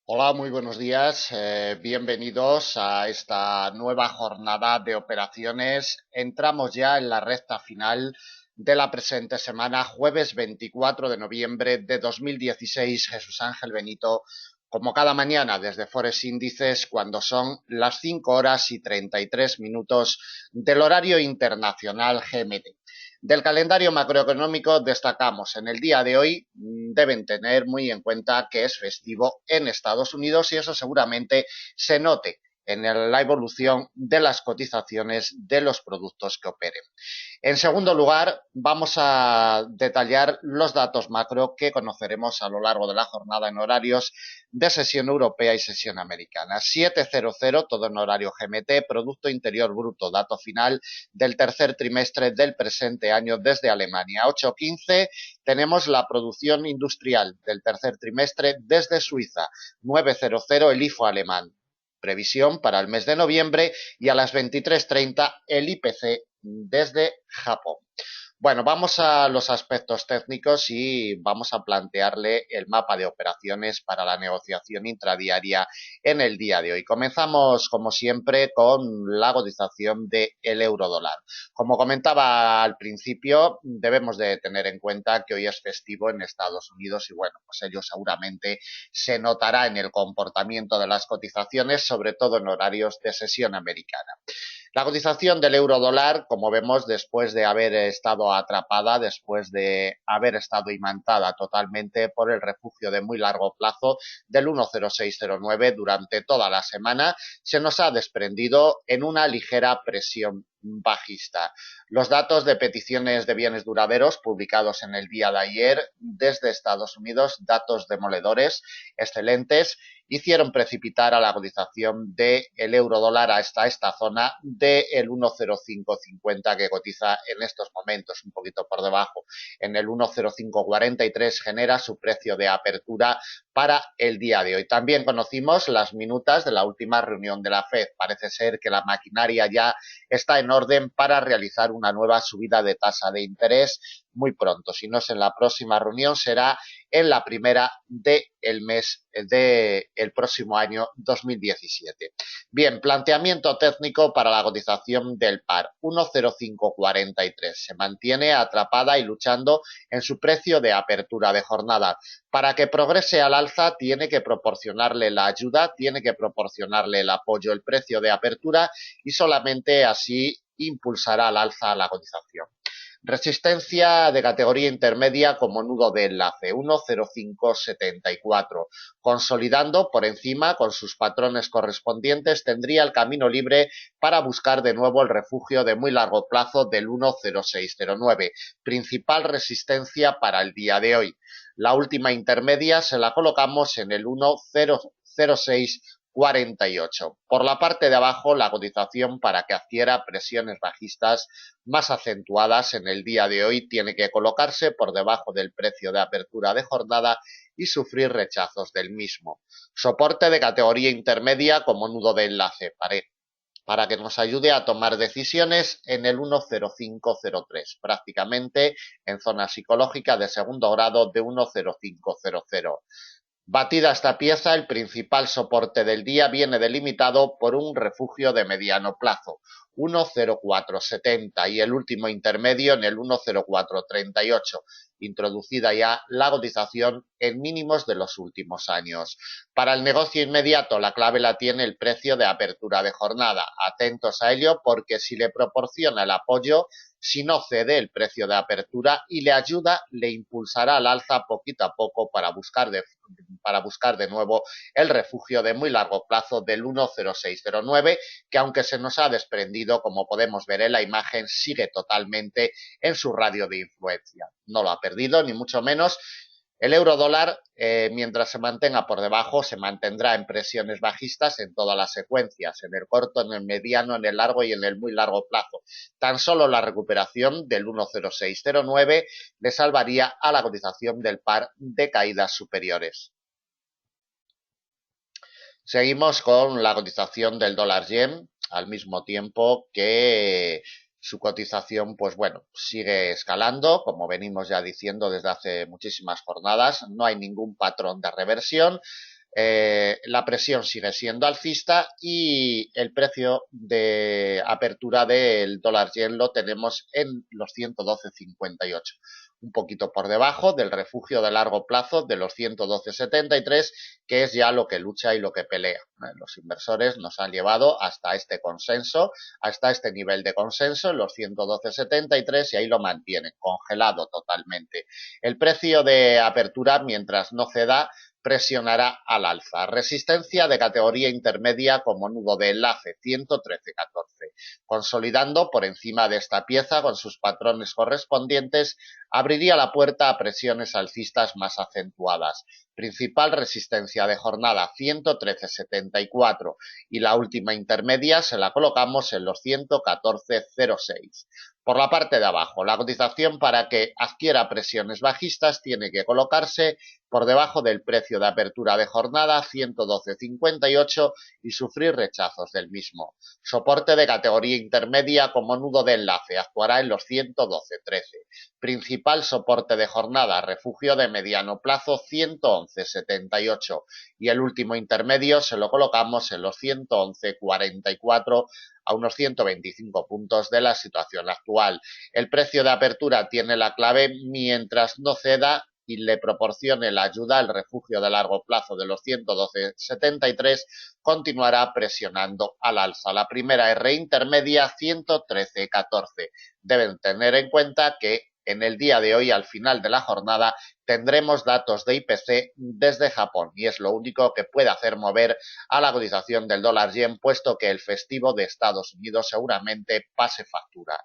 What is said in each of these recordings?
Hola, muy buenos días. Bienvenidos a esta nueva jornada de operaciones. Entramos ya en la recta final de la presente semana, jueves 24 de noviembre de 2016. Jesús Ángel Benito, como cada mañana desde Forex Índices, cuando son las 5 horas y 33 minutos del horario internacional GMT. Del calendario macroeconómico destacamos en el día de hoy, deben tener muy en cuenta que es festivo en Estados Unidos y eso seguramente se note en la evolución de las cotizaciones de los productos que operen. En segundo lugar, vamos a detallar los datos macro que conoceremos a lo largo de la jornada en horarios de sesión europea y sesión americana. 7:00, todo en horario GMT, Producto Interior Bruto, dato final del tercer trimestre del presente año desde Alemania. 8:15, tenemos la producción industrial del tercer trimestre desde Suiza. 9:00, el IFO alemán. Previsión para el mes de noviembre, y a las 23:30 el IPC desde Japón. Bueno, vamos a los aspectos técnicos y vamos a plantearle el mapa de operaciones para la negociación intradiaria en el día de hoy. Comenzamos, como siempre, con la cotización del euro dólar. Como comentaba al principio, debemos de tener en cuenta que hoy es festivo en Estados Unidos y bueno, pues ello seguramente se notará en el comportamiento de las cotizaciones, sobre todo en horarios de sesión americana. La cotización del euro dólar, como vemos, después de haber estado atrapada, después de haber estado imantada totalmente por el refugio de muy largo plazo del 1,0609 durante toda la semana, se nos ha desprendido en una ligera presión bajista. Los datos de peticiones de bienes duraderos publicados en el día de ayer desde Estados Unidos, datos demoledores, excelentes, hicieron precipitar a la cotización del euro dólar hasta esta zona del 1,0550 que cotiza en estos momentos, un poquito por debajo. En el 1,0543 genera su precio de apertura para el día de hoy. También conocimos las minutas de la última reunión de la FED. Parece ser que la maquinaria ya está en orden para realizar una nueva subida de tasa de interés muy pronto. Si no es en la próxima reunión, será en la primera del mes del próximo año 2017. Bien, planteamiento técnico para la cotización del par 1,0543. Se mantiene atrapada y luchando en su precio de apertura de jornada. Para que progrese al alza tiene que proporcionarle la ayuda, tiene que proporcionarle el apoyo, el precio de apertura, y solamente así impulsará al alza la cotización. Resistencia de categoría intermedia como nudo de enlace 1,0574. Consolidando por encima con sus patrones correspondientes, tendría el camino libre para buscar de nuevo el refugio de muy largo plazo del 1,0609. Principal resistencia para el día de hoy. La última intermedia se la colocamos en el 1,00648. Por la parte de abajo, la cotización, para que adquiera presiones bajistas más acentuadas en el día de hoy, tiene que colocarse por debajo del precio de apertura de jornada y sufrir rechazos del mismo. Soporte de categoría intermedia como nudo de enlace para que nos ayude a tomar decisiones en el 1,0503, prácticamente en zona psicológica de segundo grado de 1,0500. Batida esta pieza, el principal soporte del día viene delimitado por un refugio de mediano plazo, 1,0470, y el último intermedio en el 1,0438, introducida ya la cotización en mínimos de los últimos años. Para el negocio inmediato, la clave la tiene el precio de apertura de jornada. Atentos a ello, porque si le proporciona el apoyo, si no cede el precio de apertura y le ayuda, le impulsará al alza poquito a poco para buscar de nuevo el refugio de muy largo plazo del 1,0609, que aunque se nos ha desprendido, como podemos ver en la imagen, sigue totalmente en su radio de influencia. No lo ha perdido, ni mucho menos. El euro dólar, mientras se mantenga por debajo, se mantendrá en presiones bajistas en todas las secuencias, en el corto, en el mediano, en el largo y en el muy largo plazo. Tan solo la recuperación del 1,0609 le salvaría a la cotización del par de caídas superiores. Seguimos con la cotización del dólar yen, al mismo tiempo que su cotización, pues bueno, sigue escalando, como venimos ya diciendo desde hace muchísimas jornadas. No hay ningún patrón de reversión. la presión sigue siendo alcista y el precio de apertura del dólar yen lo tenemos en los 112,58, un poquito por debajo del refugio de largo plazo de los 112,73, que es ya lo que lucha y lo que pelea. Los inversores nos han llevado hasta este consenso, hasta este nivel de consenso en los 112,73 y ahí lo mantienen, congelado totalmente. El precio de apertura, mientras no ceda, presionará al alza. Resistencia de categoría intermedia como nudo de enlace, 113,14. Consolidando por encima de esta pieza con sus patrones correspondientes, abriría la puerta a presiones alcistas más acentuadas. Principal resistencia de jornada, 113,74, y la última intermedia se la colocamos en los 114,06. Por la parte de abajo, la cotización para que adquiera presiones bajistas tiene que colocarse por debajo del precio de apertura de jornada 112,58 y sufrir rechazos del mismo. Soporte de categoría intermedia como nudo de enlace actuará en los 112,13. Principal soporte de jornada, refugio de mediano plazo 111,78 y el último intermedio se lo colocamos en los 111,44 a unos 125 puntos de la situación actual. El precio de apertura tiene la clave mientras no ceda y le proporcione la ayuda al refugio de largo plazo de los 112,73, continuará presionando al alza. La primera R intermedia 113,14. Deben tener en cuenta que en el día de hoy, al final de la jornada, tendremos datos de IPC desde Japón y es lo único que puede hacer mover a la cotización del dólar yen, puesto que el festivo de Estados Unidos seguramente pase factura.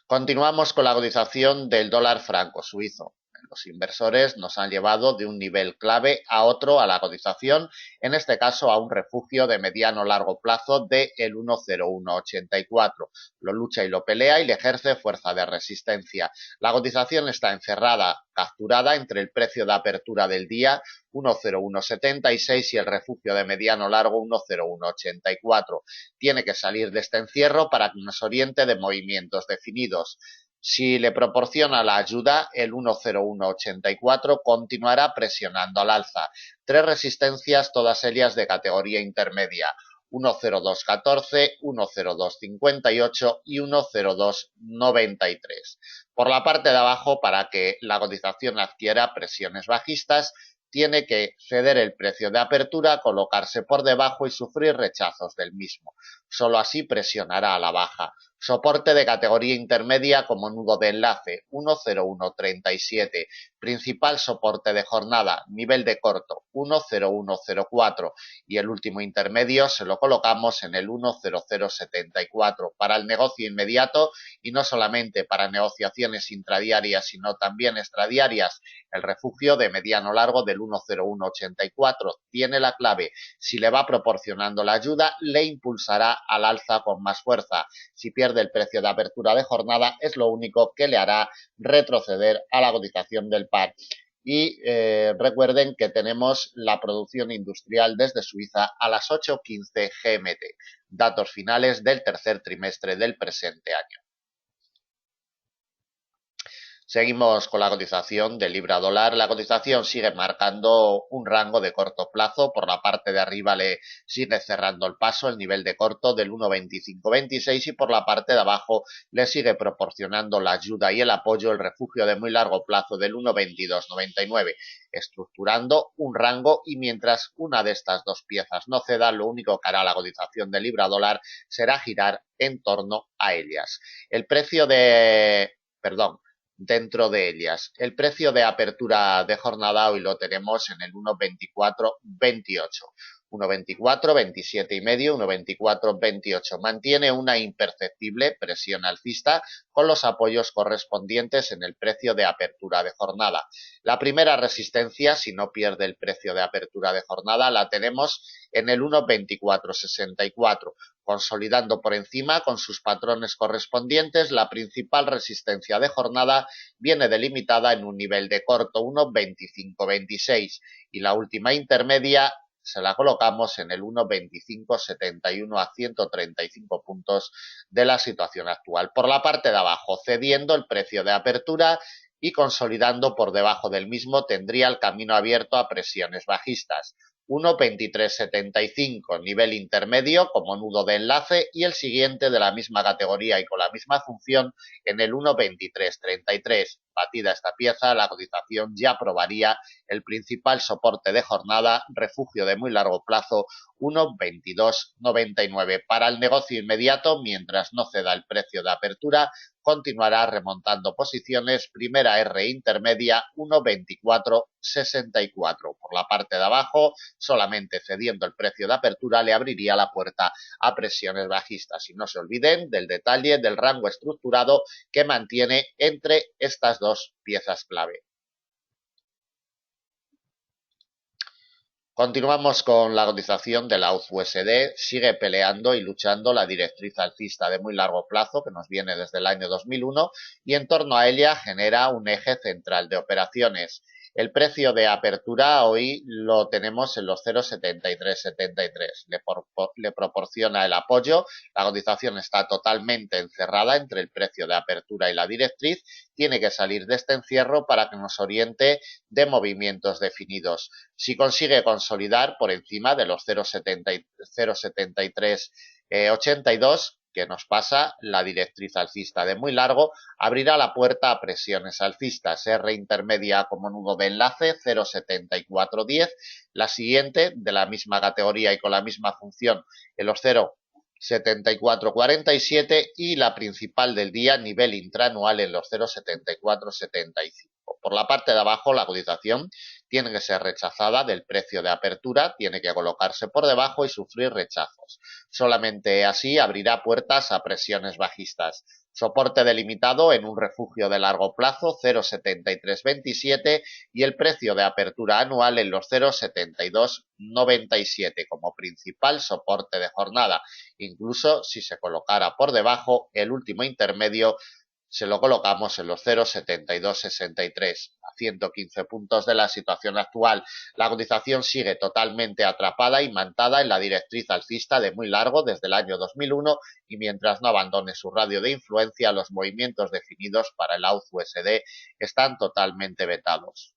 Continuamos con la cotización del dólar franco suizo. Los inversores nos han llevado de un nivel clave a otro a la cotización, en este caso a un refugio de mediano largo plazo de el 1,0184. Lo lucha y lo pelea y le ejerce fuerza de resistencia. La cotización está encerrada, capturada entre el precio de apertura del día 1,0176 y el refugio de mediano largo 1,0184. Tiene que salir de este encierro para que nos oriente de movimientos definidos. Si le proporciona la ayuda, el 1,0184 continuará presionando al alza. Tres resistencias, todas ellas de categoría intermedia: 1,0214, 1,0258 y 1,0293. Por la parte de abajo, para que la cotización adquiera presiones bajistas, tiene que ceder el precio de apertura, colocarse por debajo y sufrir rechazos del mismo. Solo así presionará a la baja. Soporte de categoría intermedia como nudo de enlace 1,0137. Principal soporte de jornada, nivel de corto 1,0104 y el último intermedio se lo colocamos en el 1,0074. Para el negocio inmediato y no solamente para negociaciones intradiarias sino también extradiarias, el refugio de mediano largo del 1,0184 tiene la clave. Si le va proporcionando la ayuda, le impulsará al alza con más fuerza. Si pierde el precio de apertura de jornada, es lo único que le hará retroceder a la cotización del par. Y recuerden que tenemos la producción industrial desde Suiza a las 8:15 GMT, datos finales del tercer trimestre del presente año. Seguimos con la cotización del libra dólar. La cotización sigue marcando un rango de corto plazo. Por la parte de arriba le sigue cerrando el paso el nivel de corto del 1,2526 y por la parte de abajo le sigue proporcionando la ayuda y el apoyo, el refugio de muy largo plazo del 1,2299, estructurando un rango, y mientras una de estas dos piezas no ceda, lo único que hará la cotización del libra dólar será girar en torno a ellas. El precio de... Dentro de ellas, el precio de apertura de jornada hoy lo tenemos en el 1,2428. 1,24, 27 y medio, 1,24, 28. Mantiene una imperceptible presión alcista con los apoyos correspondientes en el precio de apertura de jornada. La primera resistencia, si no pierde el precio de apertura de jornada, la tenemos en el 1,2464. Consolidando por encima con sus patrones correspondientes. La principal resistencia de jornada viene delimitada en un nivel de corto 1,2526 y la última intermedia se la colocamos en el 1,2571 a 135 puntos de la situación actual. Por la parte de abajo, cediendo el precio de apertura y consolidando por debajo del mismo tendría el camino abierto a presiones bajistas. 1.2375, nivel intermedio como nudo de enlace, y el siguiente de la misma categoría y con la misma función en el 1.2333. Batida esta pieza, la cotización ya probaría el principal soporte de jornada, refugio de muy largo plazo, 1.2299. Para el negocio inmediato, mientras no ceda el precio de apertura, continuará remontando posiciones, primera R intermedia 1.2464. Por la parte de abajo, solamente cediendo el precio de apertura le abriría la puerta a presiones bajistas. Y no se olviden del detalle del rango estructurado que mantiene entre estas dos piezas clave. Continuamos con la cotización de la USD, sigue peleando y luchando la directriz alcista de muy largo plazo que nos viene desde el año 2001 y en torno a ella genera un eje central de operaciones. El precio de apertura hoy lo tenemos en los 0,7373. Le proporciona el apoyo. La cotización está totalmente encerrada entre el precio de apertura y la directriz. Tiene que salir de este encierro para que nos oriente de movimientos definidos. Si consigue consolidar por encima de los 0,7382, que nos pasa la directriz alcista de muy largo, abrirá la puerta a presiones alcistas. R intermedia como nudo de enlace 0,7410, la siguiente de la misma categoría y con la misma función en los 0,7447 y la principal del día, nivel intraanual en los 0,7475. Por la parte de abajo, la cotización tiene que ser rechazada del precio de apertura, tiene que colocarse por debajo y sufrir rechazos. Solamente así abrirá puertas a presiones bajistas. Soporte delimitado en un refugio de largo plazo 0,7327 y el precio de apertura anual en los 0,7297 como principal soporte de jornada. Incluso si se colocara por debajo, el último intermedio se lo colocamos en los 0,7263, a 115 puntos de la situación actual. La cotización sigue totalmente atrapada y mantada en la directriz alcista de muy largo desde el año 2001 y mientras no abandone su radio de influencia, los movimientos definidos para el AUD-USD están totalmente vetados.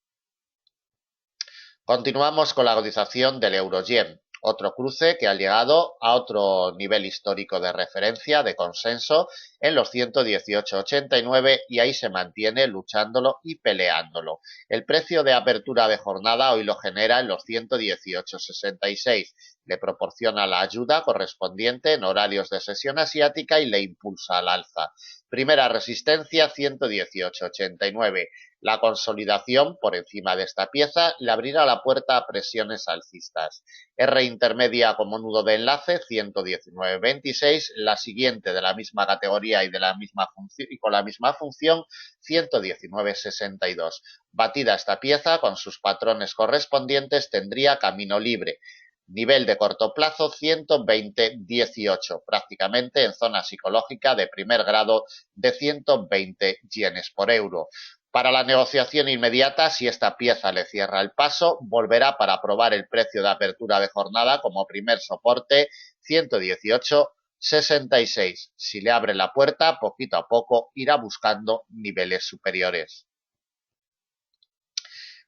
Continuamos con la cotización del euro-yen. Otro cruce que ha llegado a otro nivel histórico de referencia, de consenso, en los 118,89 y ahí se mantiene luchándolo y peleándolo. El precio de apertura de jornada hoy lo genera en los 118,66. Le proporciona la ayuda correspondiente en horarios de sesión asiática y le impulsa al alza. Primera resistencia 118,89. La consolidación por encima de esta pieza le abrirá la puerta a presiones alcistas. R intermedia como nudo de enlace 119,26, la siguiente de la misma categoría y de la misma función y con la misma función 119,62. Batida esta pieza con sus patrones correspondientes tendría camino libre. Nivel de corto plazo 120,18, prácticamente en zona psicológica de primer grado de 120 yenes por euro. Para la negociación inmediata, si esta pieza le cierra el paso, volverá para probar el precio de apertura de jornada como primer soporte 118,66. Si le abre la puerta, poquito a poco irá buscando niveles superiores.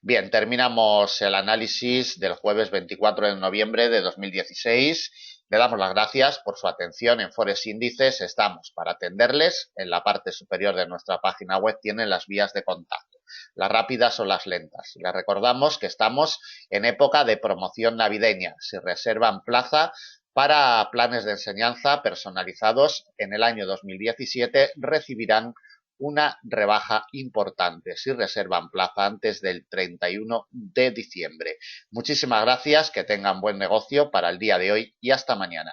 Bien, terminamos el análisis del jueves 24 de noviembre de 2016. Le damos las gracias por su atención en Forex Índices. Estamos para atenderles. En la parte superior de nuestra página web tienen las vías de contacto. Las rápidas o las lentas. Les recordamos que estamos en época de promoción navideña. Si reservan plaza para planes de enseñanza personalizados en el año 2017, recibirán una rebaja importante si reservan plaza antes del 31 de diciembre. Muchísimas gracias, que tengan buen negocio para el día de hoy y hasta mañana.